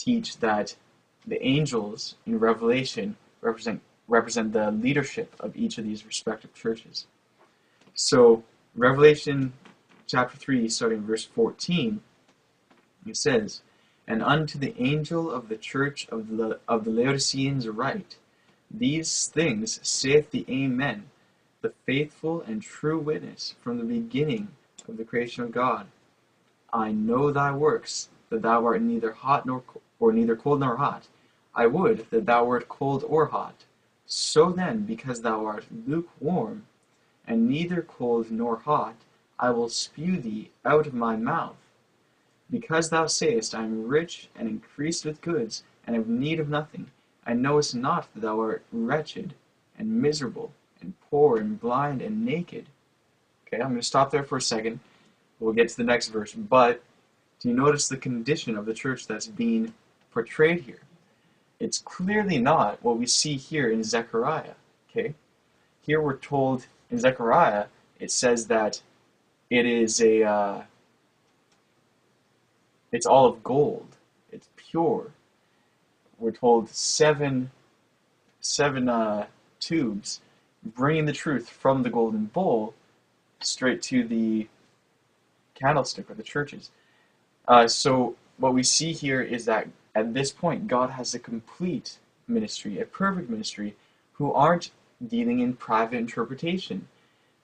teach that the angels in Revelation represent the leadership of each of these respective churches. So Revelation chapter 3, starting verse 14, it says, "And unto the angel of the church of the Laodiceans write, These things saith the Amen, the faithful and true witness from the beginning of the creation of God. I know thy works, that thou art neither hot or neither cold nor hot. I would that thou wert cold or hot. So then, because thou art lukewarm, and neither cold nor hot, I will spew thee out of my mouth. Because thou sayest, I am rich and increased with goods, and have need of nothing, and knowest not that thou art wretched, and miserable, and poor, and blind, and naked." Okay, I'm going to stop there for a second. We'll get to the next verse. But do you notice the condition of the church that's being portrayed here? It's clearly not what we see here in Zechariah. Okay, here we're told in Zechariah, it says that it is it's all of gold. It's pure. We're told seven tubes bringing the truth from the golden bowl straight to the candlestick or the churches. So what we see here is that at this point, God has a complete ministry, a perfect ministry, who aren't dealing in private interpretation.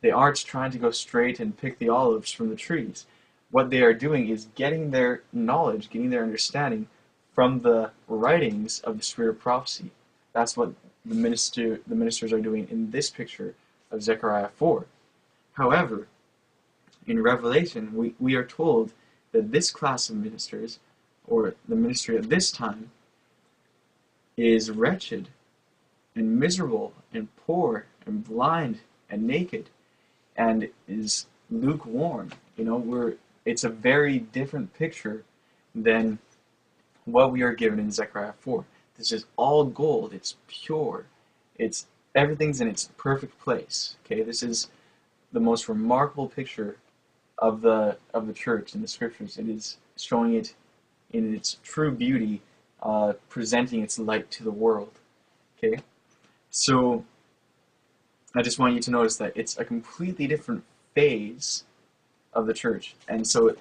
They aren't trying to go straight and pick the olives from the trees. What they are doing is getting their knowledge, getting their understanding from the writings of the Spirit of prophecy. That's what the ministers are doing in this picture of Zechariah 4. However, in Revelation, we are told that this class of ministers, or the ministry at this time, is wretched and miserable and poor and blind and naked and is lukewarm. It's a very different picture than what we are given in Zechariah 4. This is all gold. It's pure. Everything's in its perfect place. Okay, this is the most remarkable picture of the church in the scriptures. It is showing it in its true beauty, presenting its light to the world. Okay, so I just want you to notice that it's a completely different phase of the church. And so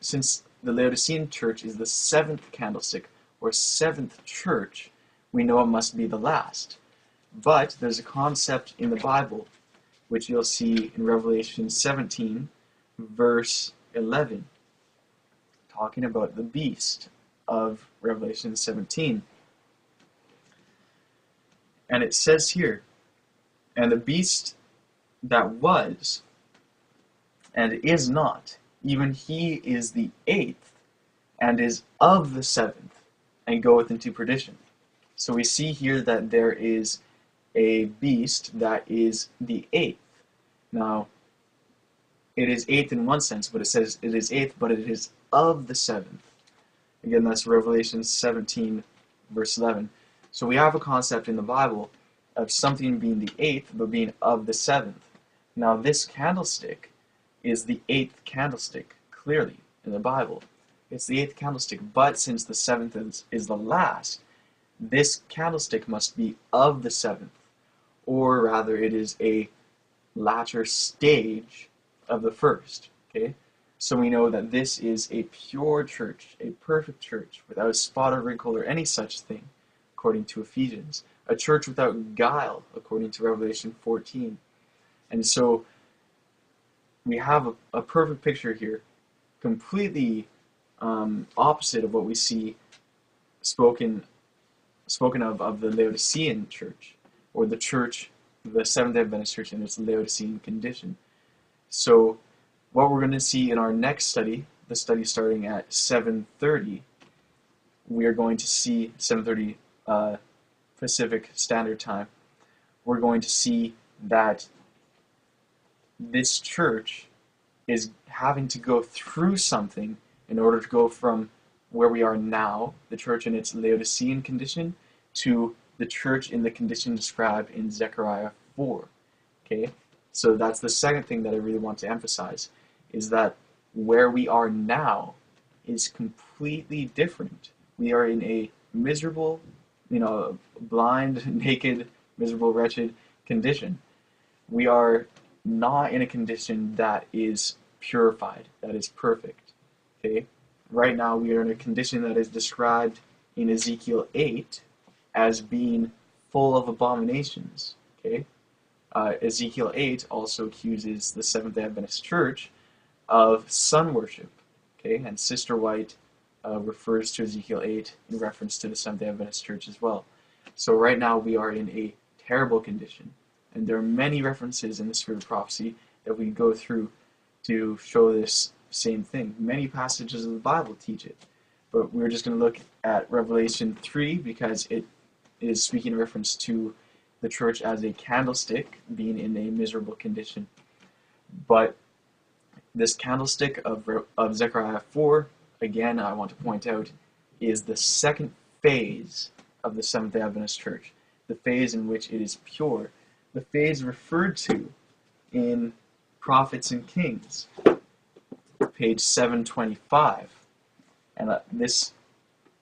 since the Laodicean church is the seventh candlestick, or seventh church, we know it must be the last. But there's a concept in the Bible, which you'll see in Revelation 17, verse 11, talking about the beast of Revelation 17. And it says here, "And the beast that was, and is not, even he is the eighth, and is of the seventh, and goeth into perdition." So we see here that there is a beast that is the eighth. Now, it is eighth in one sense, but it says it is eighth, but it is of the seventh. Again, that's Revelation 17, verse 11. So we have a concept in the Bible of something being the eighth, but being of the seventh. Now, this candlestick is the eighth candlestick, clearly, in the Bible. It's the eighth candlestick, but since the seventh is the last, this candlestick must be of the seventh, or rather, it is a latter stage of the first. Okay, so we know that this is a pure church, a perfect church, without spot or wrinkle or any such thing, according to Ephesians. A church without guile, according to Revelation 14. And so we have a perfect picture here, completely opposite of what we see spoken of the Laodicean church, or the church, the Seventh-day Adventist church in its Laodicean condition. So what we're going to see in our next study, the study starting at 7:30, we are going to see 7:30 Pacific Standard Time. We're going to see that this church is having to go through something in order to go from where we are now, the church in its Laodicean condition, to the church in the condition described in Zechariah 4. Okay? So that's the second thing that I really want to emphasize, is that where we are now is completely different. we are in a miserable, blind, naked, miserable, wretched condition. We are not in a condition that is purified, that is perfect. Okay? Right now we are in a condition that is described in Ezekiel 8 as being full of abominations. Okay? Ezekiel 8 also accuses the Seventh-day Adventist Church of sun worship. Okay? And Sister White refers to Ezekiel 8 in reference to the Seventh-day Adventist Church as well. So right now we are in a terrible condition. And there are many references in the Spirit of Prophecy that we go through to show this same thing. Many passages of the Bible teach it. But we're just going to look at Revelation 3 because it is speaking in reference to the church as a candlestick being in a miserable condition. But this candlestick of Zechariah 4, again, I want to point out, is the second phase of the Seventh-day Adventist Church, the phase in which it is pure, the phase referred to in Prophets and Kings, page 725. And this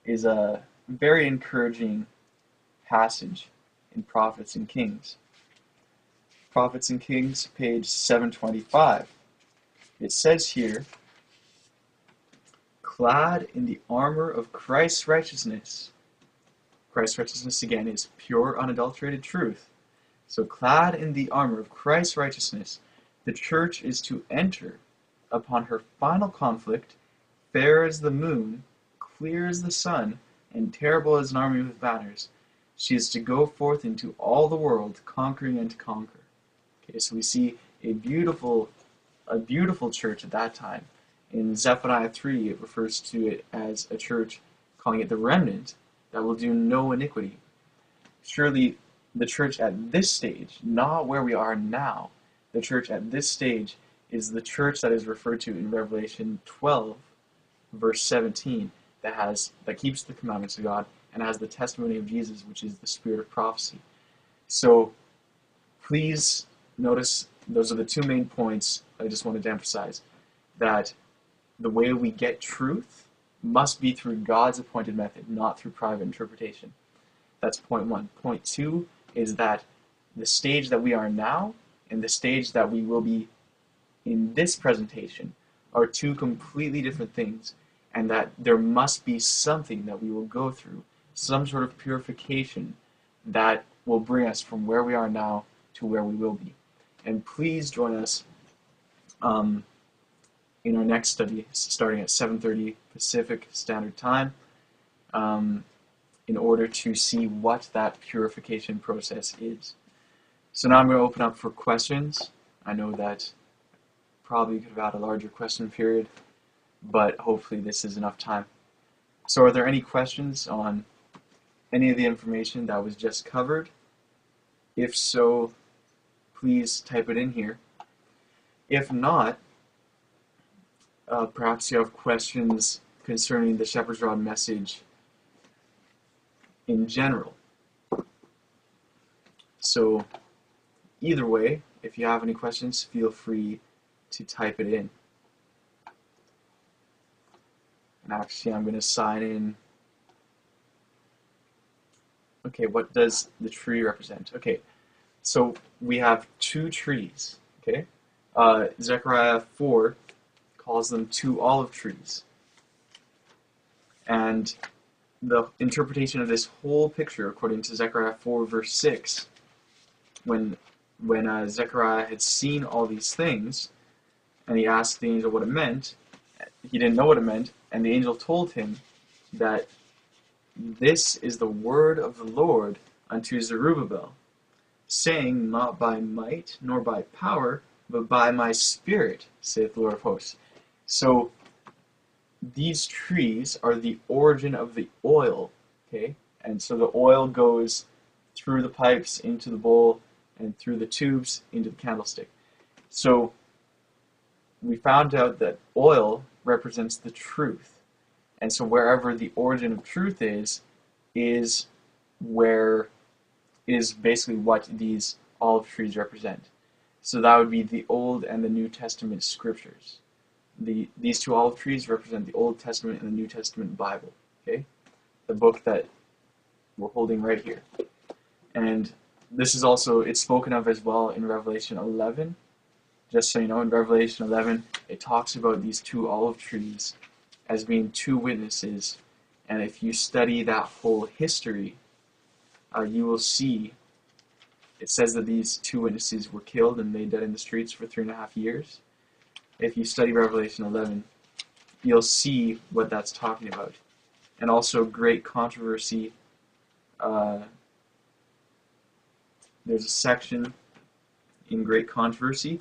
is a very encouraging passage in Prophets and Kings. Prophets and Kings, page 725. It says here, clad in the armor of Christ's righteousness. Christ's righteousness, again, is pure, unadulterated truth. So clad in the armor of Christ's righteousness, the church is to enter upon her final conflict, fair as the moon, clear as the sun, and terrible as an army with banners. She is to go forth into all the world, conquering and to conquer. Okay, so we see a beautiful church at that time. In Zechariah 3, it refers to it as a church, calling it the remnant, that will do no iniquity. Surely the church at this stage, not where we are now, the church at this stage is the church that is referred to in Revelation 12, verse 17, that keeps the commandments of God and has the testimony of Jesus, which is the Spirit of prophecy. So please notice those are the two main points I just wanted to emphasize, that the way we get truth must be through God's appointed method, not through private interpretation. That's point one. Point two is that the stage that we are now and the stage that we will be in this presentation are two completely different things, and that there must be something that we will go through, some sort of purification that will bring us from where we are now to where we will be. And please join us in our next study, starting at 7:30 Pacific Standard Time, in order to see what that purification process is. So now I'm going to open up for questions. I know that probably could have had a larger question period, but hopefully this is enough time. So are there any questions on any of the information that was just covered? If so, please type it in here. If not, perhaps you have questions concerning the Shepherd's Rod message in general. So either way, if you have any questions, feel free to type it in. And actually, I'm going to sign in. Okay, what does the tree represent? Okay, so we have two trees. Okay, Zechariah 4 calls them two olive trees. And the interpretation of this whole picture, according to Zechariah 4, verse 6, when Zechariah had seen all these things, and he asked the angel what it meant, he didn't know what it meant, and the angel told him that this is the word of the Lord unto Zerubbabel, saying, not by might nor by power, but by my Spirit, saith the Lord of hosts. So these trees are the origin of the oil, okay? And so the oil goes through the pipes into the bowl and through the tubes into the candlestick. So we found out that oil represents the truth. And so wherever the origin of truth is basically what these olive trees represent. So that would be the Old and the New Testament scriptures. These two olive trees represent the Old Testament and the New Testament Bible. Okay? the book that we're holding right here. And this is also, it's spoken of as well in Revelation 11. Just so you know, in Revelation 11, it talks about these two olive trees as being two witnesses. And if you study that whole history, you will see it says that these two witnesses were killed and laid dead in the streets for 3.5 years. If you study Revelation 11, you'll see what that's talking about. And also great controversy. There's a section in Great Controversy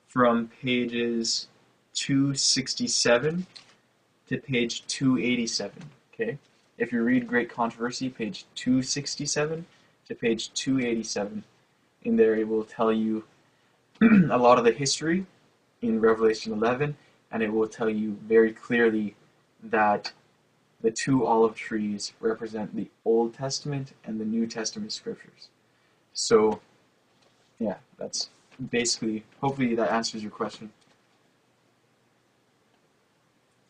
from pages 267 to page 287. Okay? If you read Great Controversy, page 267 to page 287, in there it will tell you a lot of the history in Revelation 11, and it will tell you very clearly that the two olive trees represent the Old Testament and the New Testament scriptures. So, yeah, that's basically, hopefully that answers your question.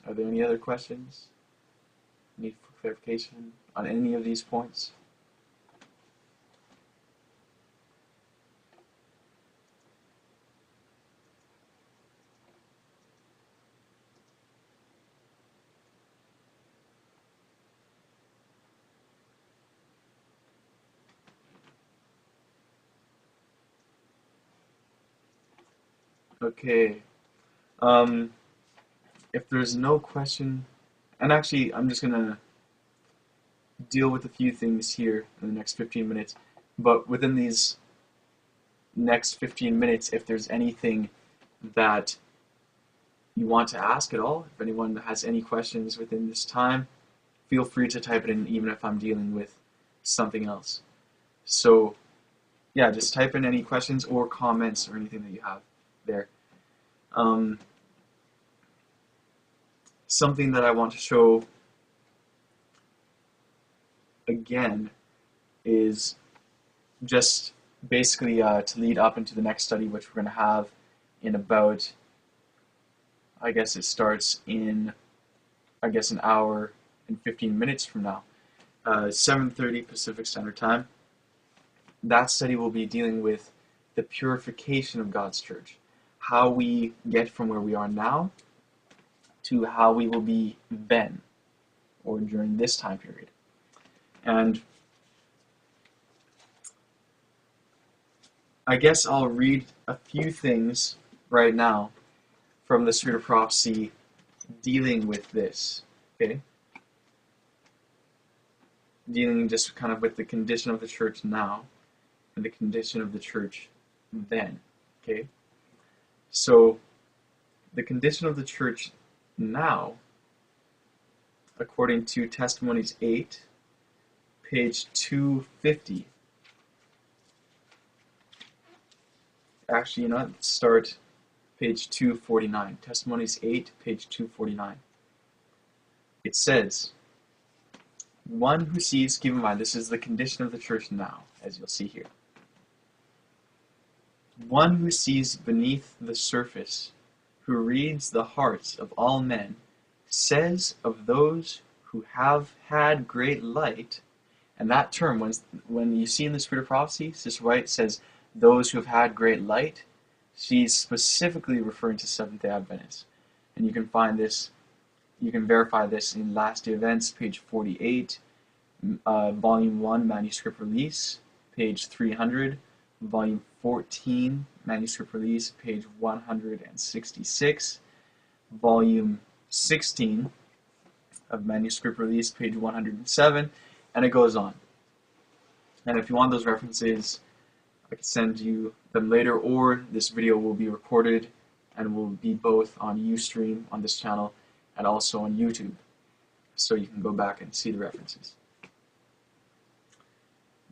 Are there any other questions? Need for clarification on any of these points? Okay. If there's no question, and actually I'm just going to deal with a few things here in the next 15 minutes, but within these next 15 minutes, if there's anything that you want to ask at all, if anyone has any questions within this time, feel free to type it in even if I'm dealing with something else. So, yeah, just type in any questions or comments or anything that you have there. Something that I want to show again is just basically to lead up into the next study, which we're going to have in about, I guess it starts in, an hour and 15 minutes from now, 7:30 Pacific Standard Time. That study will be dealing with the purification of God's church, how we get from where we are now to how we will be then, or during this time period. And I guess I'll read a few things right now from the Spirit of Prophecy dealing with this, okay? Dealing just kind of with the condition of the church now and the condition of the church then, okay? So, the condition of the church now, according to Testimonies 8, page 250. Actually, let's start page 249. Testimonies 8, page 249. It says, one who sees, keep in mind, this is the condition of the church now, as you'll see here. One who sees beneath the surface, who reads the hearts of all men, says of those who have had great light, and that term, when you see in the Spirit of Prophecy, Sister White says, those who have had great light, she's specifically referring to Seventh-day Adventists. And you can find this, you can verify this in Last Day Events, page 48, Volume 1, Manuscript Release, page 300, Volume 14, Manuscript Release, page 166, Volume 16 of Manuscript Release, page 107, and it goes on. And if you want those references, I can send you them later, or this video will be recorded and will be both on Ustream on this channel and also on YouTube, so you can go back and see the references.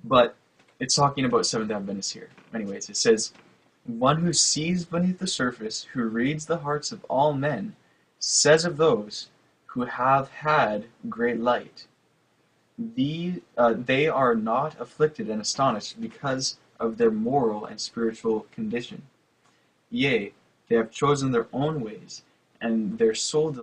But it's talking about Seventh-day Adventists here. Anyways, it says, one who sees beneath the surface, who reads the hearts of all men, says of those who have had great light, they are not afflicted and astonished because of their moral and spiritual condition. Yea, they have chosen their own ways, and their soul